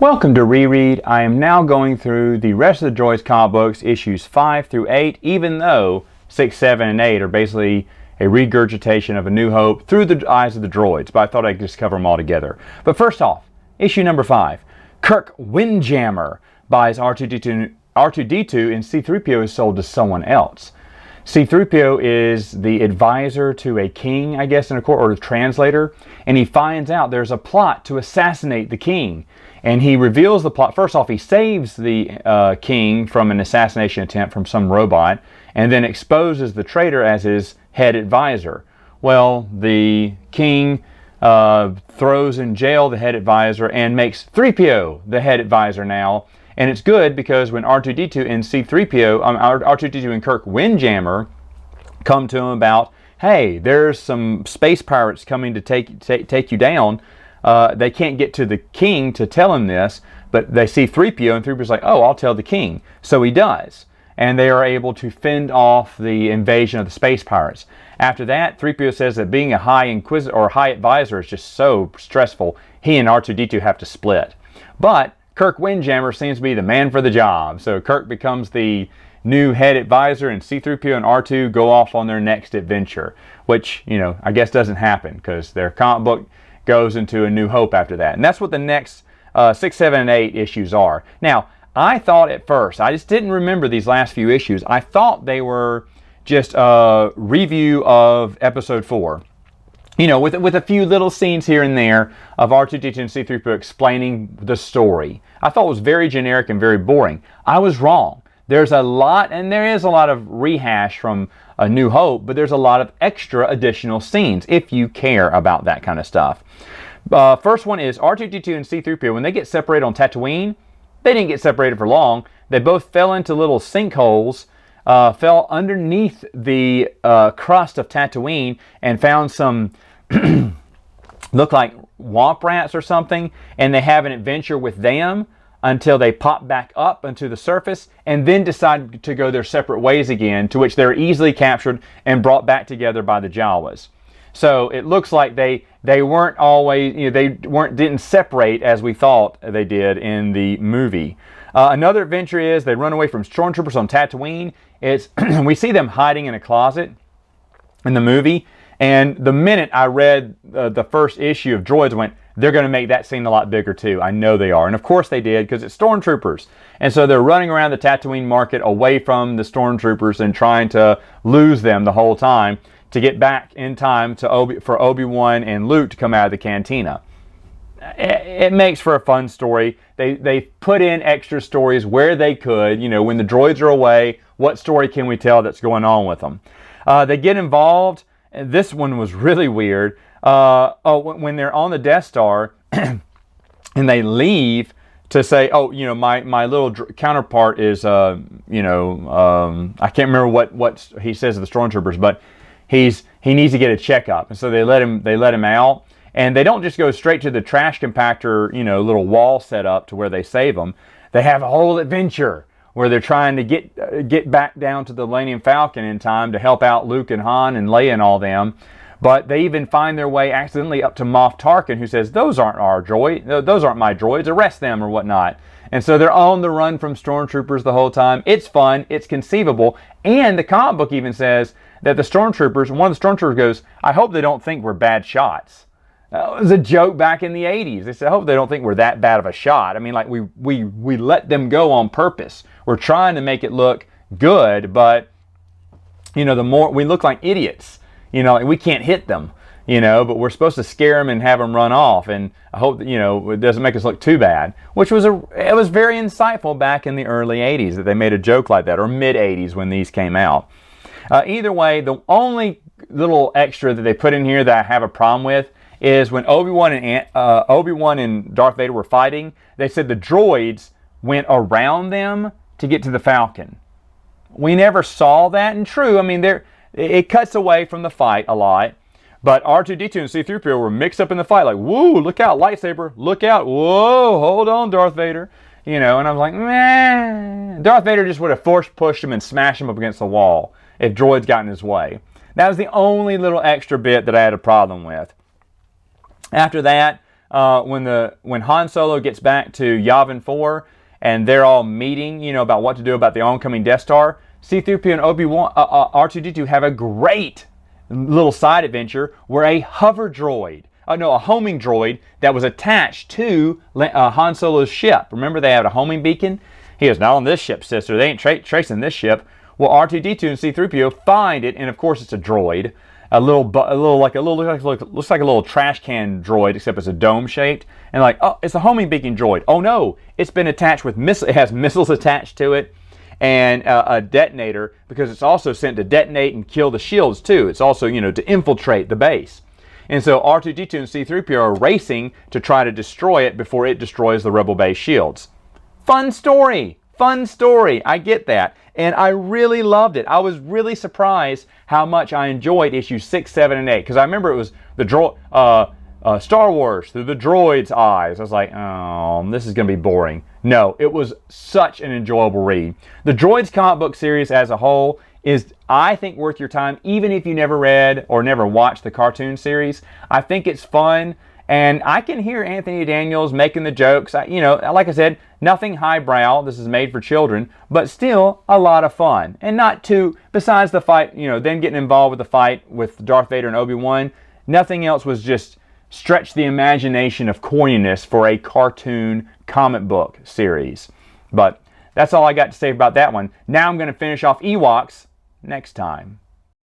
Welcome to Reread. I am now going through the rest of the Droids comic books, issues 5 through 8, even though 6, 7, and 8 are basically a regurgitation of A New Hope through the eyes of the droids, but I thought I'd just cover them all together. But first off, issue number 5. Kirk Windjammer buys R2-D2 and C-3PO is sold to someone else. C-3PO is the advisor to a king, I guess, in a court, or a translator, and he finds out there's a plot to assassinate the king. And he reveals the plot. First off, he saves the king from an assassination attempt from some robot, and then exposes the traitor as his head advisor. Well, the king throws in jail the head advisor and makes 3PO the head advisor now. And it's good because when R2-D2 and C-3PO, R2-D2 and Kirk Windjammer come to him about, hey, there's some space pirates coming to take you down. They can't get to the king to tell him this, but they see 3PO, and 3PO's like, oh, I'll tell the king. So he does. And they are able to fend off the invasion of the space pirates. After that, 3PO says that being a high inquisitor or high advisor is just so stressful, he and R2-D2 have to split. But Kirk Windjammer seems to be the man for the job. So Kirk becomes the new head advisor, and C-3PO and R2 go off on their next adventure, which, you know, I guess doesn't happen because their comic book goes into A New Hope after that. And that's what the next 6, 7, and 8 issues are. Now, I thought at first, I just didn't remember these last few issues. I thought they were just a review of episode 4. You know, with a few little scenes here and there of R2-D2 and C-3PO explaining the story. I thought it was very generic and very boring. I was wrong. There's a lot, and there is a lot of rehash from A New Hope, but there's a lot of extra additional scenes if you care about that kind of stuff. First one is R2-D2 and C-3PO. When they get separated on Tatooine, they didn't get separated for long. They both fell into little sinkholes, fell underneath the crust of Tatooine and found some look like womp rats or something, and they have an adventure with them until they pop back up onto the surface and then decide to go their separate ways again, to which they're easily captured and brought back together by the Jawas. So it looks like they weren't always, you know, didn't separate as we thought they did in the movie. Another adventure is they run away from stormtroopers on Tatooine. We see them hiding in a closet in the movie, and the minute I read the first issue of Droids, I went, they're going to make that scene a lot bigger too. I know they are. And of course they did, because it's stormtroopers. And so they're running around the Tatooine market away from the stormtroopers and trying to lose them the whole time to get back in time for Obi-Wan and Luke to come out of the cantina. It makes for a fun story. They put in extra stories where they could. You know, when the droids are away, what story can we tell that's going on with them? They get involved. This one was really weird. When they're on the Death Star and they leave to say, oh, you know, my little counterpart is, I can't remember what he says to the stormtroopers, but he needs to get a checkup, and so they let him out, and they don't just go straight to the trash compactor, you know, little wall set up to where they save him. They have a whole adventure where they're trying to get back down to the Millennium Falcon in time to help out Luke and Han and Leia and all them. But they even find their way accidentally up to Moff Tarkin, who says, those aren't my droids, arrest them or whatnot. And so they're on the run from stormtroopers the whole time. It's fun, it's conceivable, and the comic book even says that one of the stormtroopers goes, I hope they don't think we're bad shots. It was a joke back in the 80s. They said, I hope they don't think we're that bad of a shot. I mean, like, we let them go on purpose. We're trying to make it look good, but, you know, the more we look like idiots, you know, we can't hit them, you know, but we're supposed to scare them and have them run off. And I hope that, you know, it doesn't make us look too bad, which was it was very insightful back in the early 80s that they made a joke like that, or mid 80s when these came out. Either way, the only little extra that they put in here that I have a problem with is when Obi-Wan and Darth Vader were fighting, they said the droids went around them to get to the Falcon. We never saw that, and true, I mean, it cuts away from the fight a lot, but R2-D2 and C-3PO were mixed up in the fight, like, woo, look out, lightsaber, look out, whoa, hold on, Darth Vader, you know, and I was like, man, Darth Vader just would have force pushed him and smashed him up against the wall if droids got in his way. That was the only little extra bit that I had a problem with. After that, when Han Solo gets back to Yavin 4 and they're all meeting, about what to do about the oncoming Death Star, C-3PO and Obi-Wan, R2-D2 have a great little side adventure where a hover droid, a homing droid that was attached to Han Solo's ship. Remember, they had a homing beacon? He goes, not on this ship, sister. They ain't tracing this ship. Well, R2-D2 and C-3PO find it, and of course it's a droid. Looks like a little trash can droid, except it's a dome shaped. And like, oh, it's a homing beacon droid. Oh no, it's been attached with missiles. It has missiles attached to it, and a detonator, because it's also sent to detonate and kill the shields too. It's also, to infiltrate the base. And so R2-D2 and C-3PO are racing to try to destroy it before it destroys the Rebel base shields. Fun story. Fun story. I get that. And I really loved it. I was really surprised how much I enjoyed issues 6, 7, and 8. Because I remember it was the Star Wars through the droid's eyes. I was like, oh, this is going to be boring. No, it was such an enjoyable read. The Droids comic book series as a whole is, I think, worth your time, even if you never read or never watched the cartoon series. I think it's fun, and I can hear Anthony Daniels making the jokes. Like I said, nothing highbrow. This is made for children, but still a lot of fun. And not too, besides the fight, then getting involved with the fight with Darth Vader and Obi-Wan, nothing else was just stretch the imagination of corniness for a cartoon comic book series. But that's all I got to say about that one. Now I'm going to finish off Ewoks next time.